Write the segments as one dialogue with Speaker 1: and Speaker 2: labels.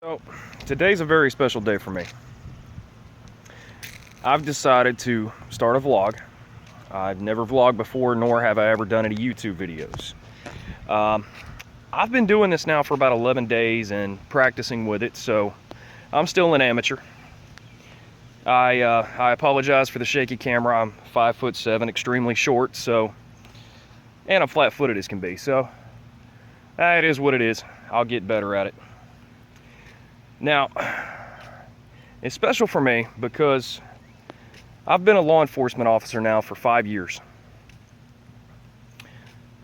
Speaker 1: So, today's a very special day for me. I've decided to start a vlog. I've never vlogged before, nor have I ever done any YouTube videos. I've been doing this now for about 11 days and practicing with it, so I'm still an amateur. I apologize for the shaky camera. I'm 5'7", extremely short, and I'm flat-footed as can be, so it is what it is. I'll get better at it. Now, it's special for me because I've been a law enforcement officer now for 5 years.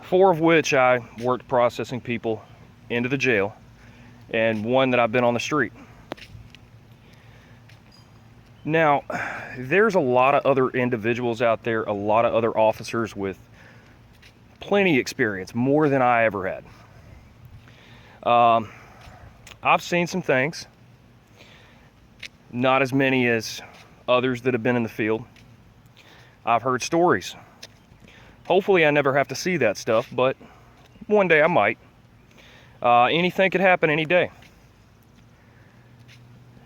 Speaker 1: 4 of which I worked processing people into the jail, and 1 that I've been on the street. Now, there's a lot of other individuals out there, a lot of other officers with plenty of experience, more than I ever had. I've seen some things, not as many as others that have been in the field. I've heard stories. Hopefully I never have to see that stuff, but one day I might. Anything could happen any day.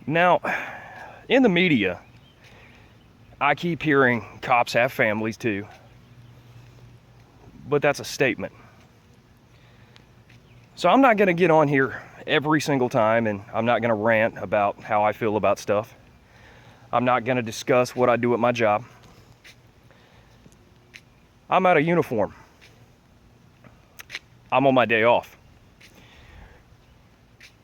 Speaker 1: Now, in the media, I keep hearing cops have families too, but that's a statement. So I'm not going to get on here every single time, and I'm not going to rant about how I feel about stuff. I'm not going to discuss what I do at my job. I'm out of uniform. I'm on my day off.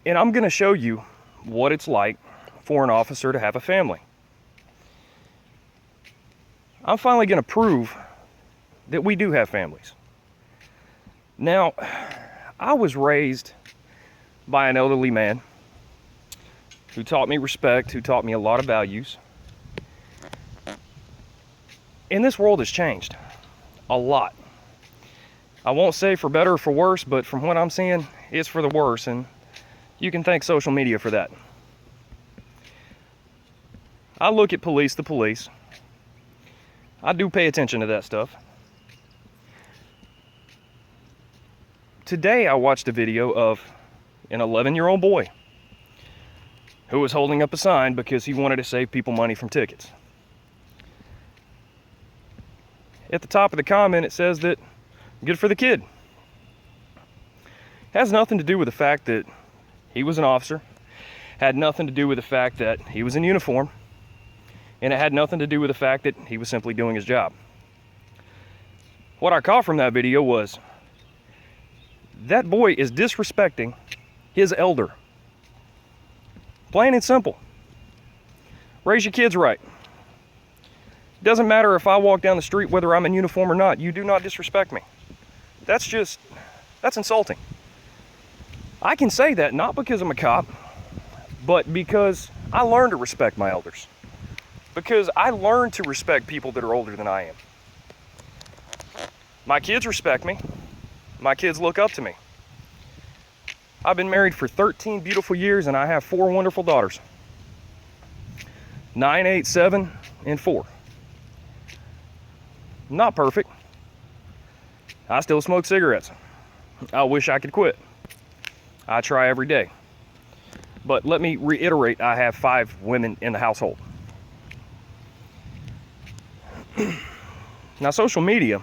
Speaker 1: And I'm going to show you what it's like for an officer to have a family. I'm finally going to prove that we do have families. Now, I was raised by an elderly man who taught me respect, who taught me a lot of values. And this world has changed a lot. I won't say for better or for worse, but from what I'm seeing, it's for the worse, and you can thank social media for that. I look at the police. I do pay attention to that stuff. Today I watched a video of an 11-year-old boy who was holding up a sign because he wanted to save people money from tickets. At the top of the comment it says that good for the kid. Has nothing to do with the fact that he was an officer, had nothing to do with the fact that he was in uniform, and it had nothing to do with the fact that he was simply doing his job. What I caught from that video was that boy is disrespecting his elder. Plain and simple. Raise your kids right. Doesn't matter if I walk down the street whether I'm in uniform or not. You do not disrespect me. That's insulting. I can say that not because I'm a cop, but because I learned to respect my elders. Because I learned to respect people that are older than I am. My kids respect me. My kids look up to me. I've been married for 13 beautiful years, and I have 4 wonderful daughters. 9, 8, 7, and 4. Not perfect. I still smoke cigarettes. I wish I could quit. I try every day. But let me reiterate, I have 5 women in the household. Now, social media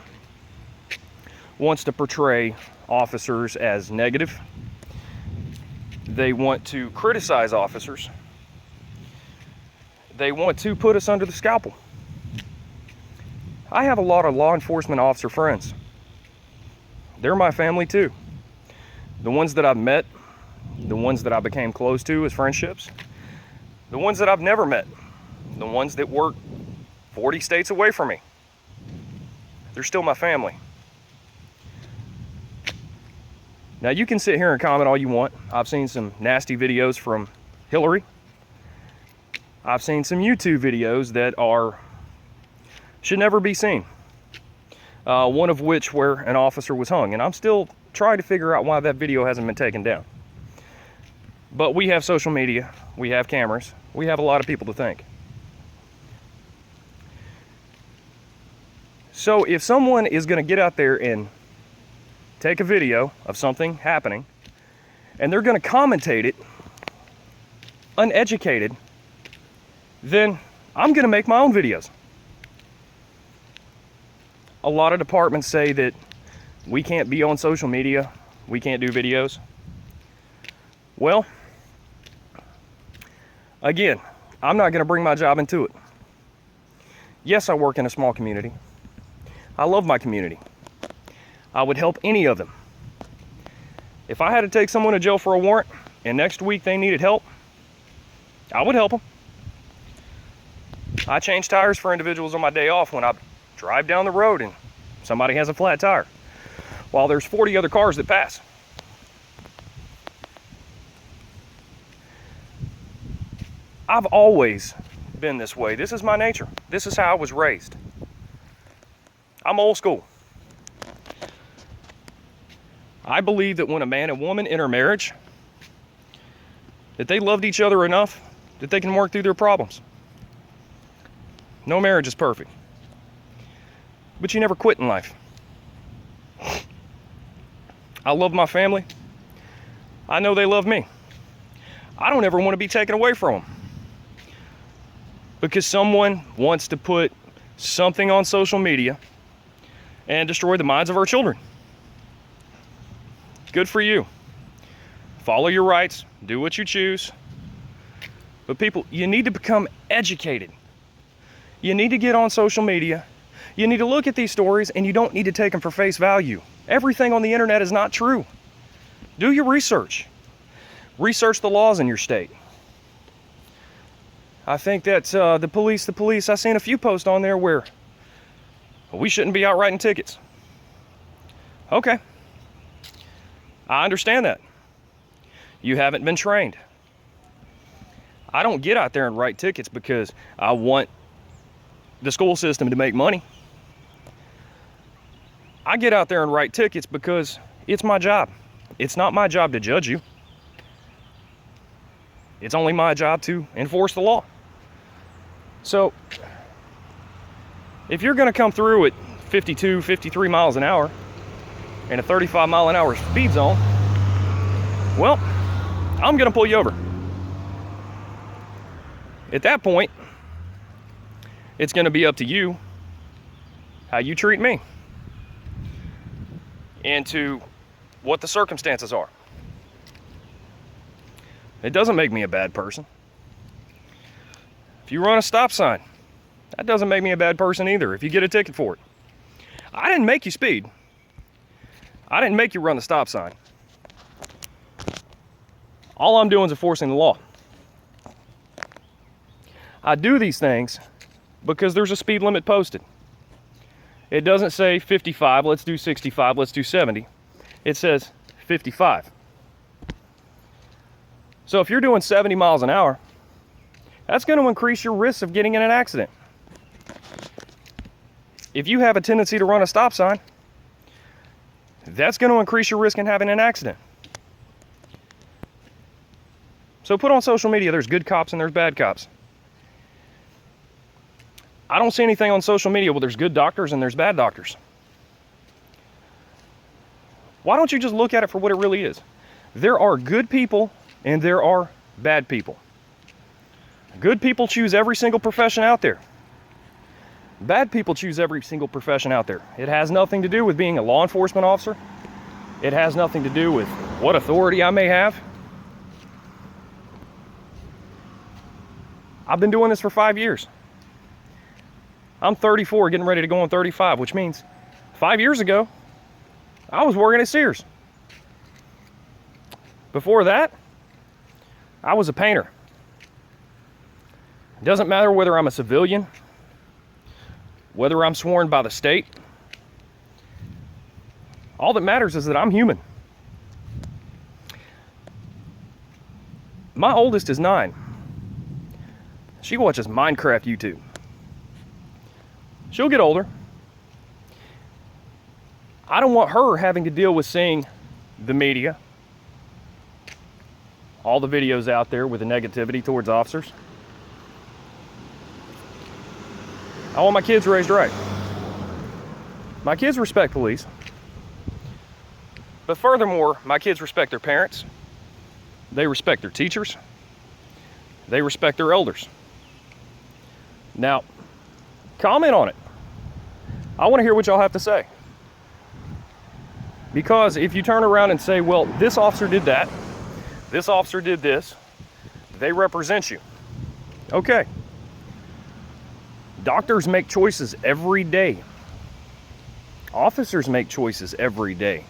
Speaker 1: wants to portray officers as negative. They want to criticize officers. They want to put us under the scalpel. I have a lot of law enforcement officer friends. They're my family too. The ones that I've met, the ones that I became close to as friendships, the ones that I've never met, the ones that work 40 states away from me. They're still my family. Now, you can sit here and comment all you want. I've seen some nasty videos from Hillary. I've seen some YouTube videos that should never be seen. One of which where an officer was hung, and I'm still trying to figure out why that video hasn't been taken down. But we have social media, we have cameras, we have a lot of people to thank. So if someone is going to get out there and take a video of something happening, and they're going to commentate it uneducated, then I'm going to make my own videos. A lot of departments say that we can't be on social media, we can't do videos. Well, again, I'm not going to bring my job into it. Yes, I work in a small community. I love my community. I would help any of them. If I had to take someone to jail for a warrant and next week they needed help, I would help them. I change tires for individuals on my day off when I drive down the road and somebody has a flat tire, while there's 40 other cars that pass. I've always been this way. This is my nature. This is how I was raised. I'm old school. I believe that when a man and woman enter marriage, that they loved each other enough that they can work through their problems. No marriage is perfect, but you never quit in life. I love my family. I know they love me. I don't ever want to be taken away from them because someone wants to put something on social media and destroy the minds of our children. Good for you. Follow your rights, do what you choose. But people, you need to become educated. You need to get on social media. You need to look at these stories, and you don't need to take them for face value. Everything on the internet is not true. Do your research. Research the laws in your state. I think that the police, I've seen a few posts on there where we shouldn't be out writing tickets. Okay. I understand that. You haven't been trained. I don't get out there and write tickets because I want the school system to make money. I get out there and write tickets because it's my job. It's not my job to judge you. It's only my job to enforce the law. So, if you're going to come through at 52, 53 miles an hour in a 35 mile an hour speed zone, well, I'm going to pull you over. At that point, it's going to be up to you how you treat me and to what the circumstances are. It doesn't make me a bad person. If you run a stop sign, that doesn't make me a bad person either if you get a ticket for it. I didn't make you speed. I didn't make you run the stop sign. All I'm doing is enforcing the law. I do these things because there's a speed limit posted. It doesn't say 55, let's do 65, let's do 70. It says 55. So if you're doing 70 miles an hour, that's going to increase your risk of getting in an accident. If you have a tendency to run a stop sign, that's going to increase your risk in having an accident. So put on social media, there's good cops and there's bad cops. I don't see anything on social media where there's good doctors and there's bad doctors. Why don't you just look at it for what it really is? There are good people and there are bad people. Good people choose every single profession out there. Bad people choose every single profession out there. It has nothing to do with being a law enforcement officer. It has nothing to do with what authority I may have. I've been doing this for 5 years. I'm 34, getting ready to go on 35, which means 5 years ago, I was working at Sears. Before that, I was a painter. It doesn't matter whether I'm a civilian, whether I'm sworn by the state. All that matters is that I'm human. My oldest is 9. She watches Minecraft YouTube. She'll get older. I don't want her having to deal with seeing the media, all the videos out there with the negativity towards officers. I want my kids raised right. My kids respect police. But furthermore, my kids respect their parents. They respect their teachers. They respect their elders. Now, comment on it. I want to hear what y'all have to say. Because if you turn around and say, well, this officer did that, this officer did this, they represent you. Okay. Doctors make choices every day. Officers make choices every day.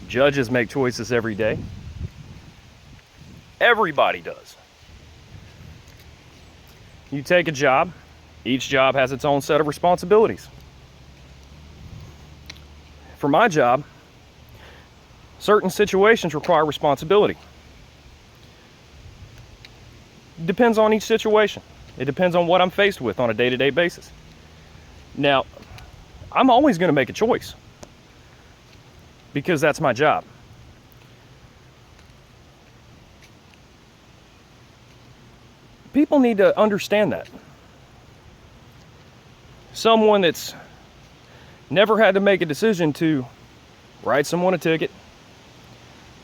Speaker 1: Judges make choices every day. Everybody does. You take a job, each job has its own set of responsibilities. For my job, certain situations require responsibility. Depends on each situation. It depends on what I'm faced with on a day-to-day basis. Now, I'm always going to make a choice because that's my job. People need to understand that. Someone that's never had to make a decision to write someone a ticket,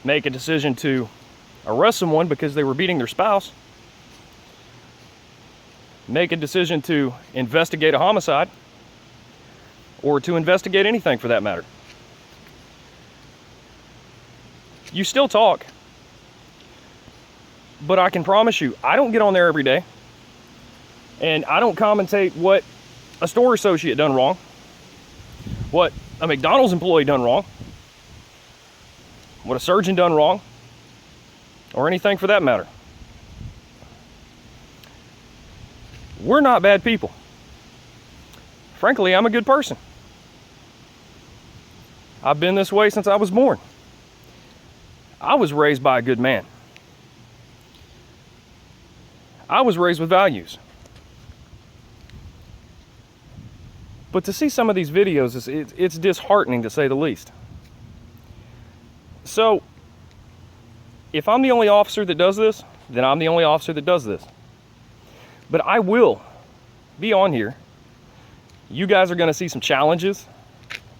Speaker 1: make a decision to arrest someone because they were beating their spouse, make a decision to investigate a homicide, or to investigate anything for that matter. You still talk, but I can promise you, I don't get on there every day, and I don't commentate what a store associate done wrong, what a McDonald's employee done wrong, what a surgeon done wrong, or anything for that matter. We're not bad people. Frankly, I'm a good person. I've been this way since I was born. I was raised by a good man. I was raised with values. But to see some of these videos, it's disheartening to say the least. So, if I'm the only officer that does this, then I'm the only officer that does this. But I will be on here. You guys are going to see some challenges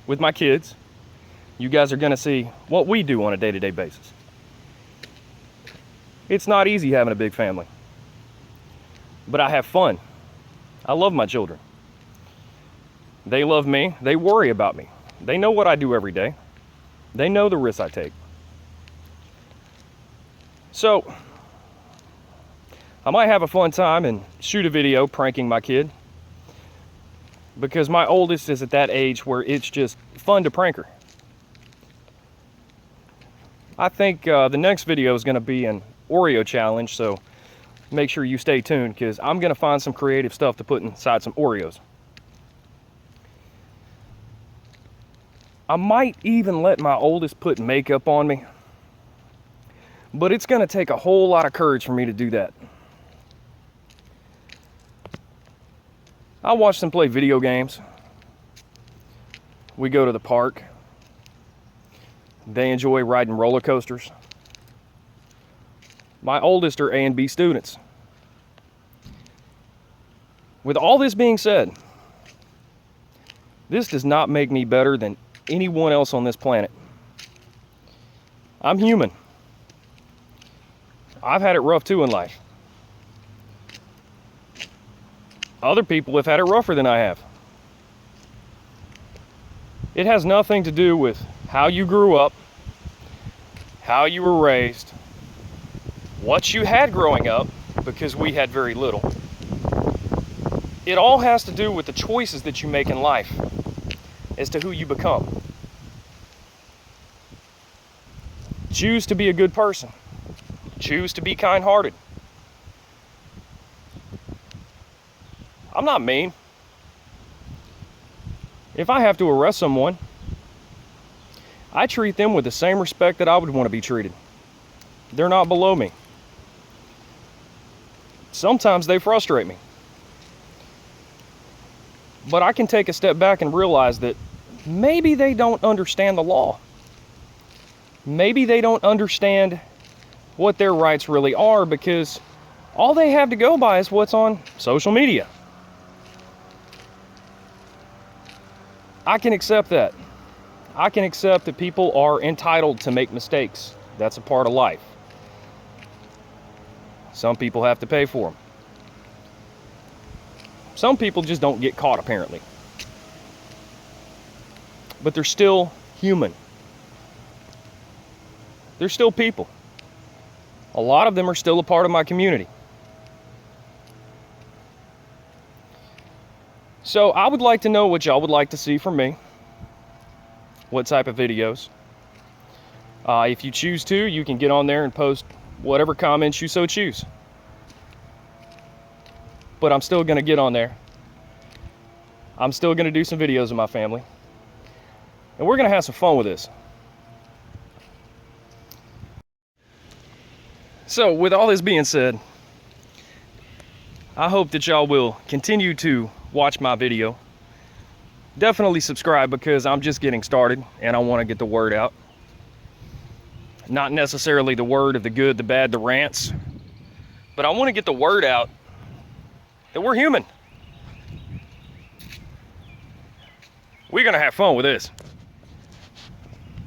Speaker 1: with my kids. You guys are going to see what we do on a day-to-day basis. It's not easy having a big family. But I have fun. I love my children. They love me. They worry about me. They know what I do every day. They know the risks I take. So, I might have a fun time and shoot a video pranking my kid, because my oldest is at that age where it's just fun to prank her. I think the next video is going to be an Oreo challenge, so make sure you stay tuned, because I'm going to find some creative stuff to put inside some Oreos. I might even let my oldest put makeup on me, but it's going to take a whole lot of courage for me to do that. I watch them play video games. We go to the park. They enjoy riding roller coasters. My oldest are A and B students. With all this being said, this does not make me better than anyone else on this planet. I'm human. I've had it rough too in life. Other people have had it rougher than I have. It has nothing to do with how you grew up, how you were raised, what you had growing up, because we had very little. It all has to do with the choices that you make in life as to who you become. Choose to be a good person. Choose to be kind-hearted. I'm not mean. If I have to arrest someone, I treat them with the same respect that I would want to be treated. They're not below me. Sometimes they frustrate me. But I can take a step back and realize that maybe they don't understand the law. Maybe they don't understand what their rights really are, because all they have to go by is what's on social media. I can accept that. I can accept that people are entitled to make mistakes. That's a part of life. Some people have to pay for them. Some people just don't get caught, apparently. But they're still human. They're still people. A lot of them are still a part of my community. So I would like to know what y'all would like to see from me. What type of videos. If you choose to, you can get on there and post whatever comments you so choose. But I'm still going to get on there. I'm still going to do some videos of my family. And we're going to have some fun with this. So with all this being said, I hope that y'all will continue to watch my video. Definitely subscribe, because I'm just getting started and I want to get the word out. Not necessarily the word of the good, the bad, the rants, but I want to get the word out that we're human. We're going to have fun with this.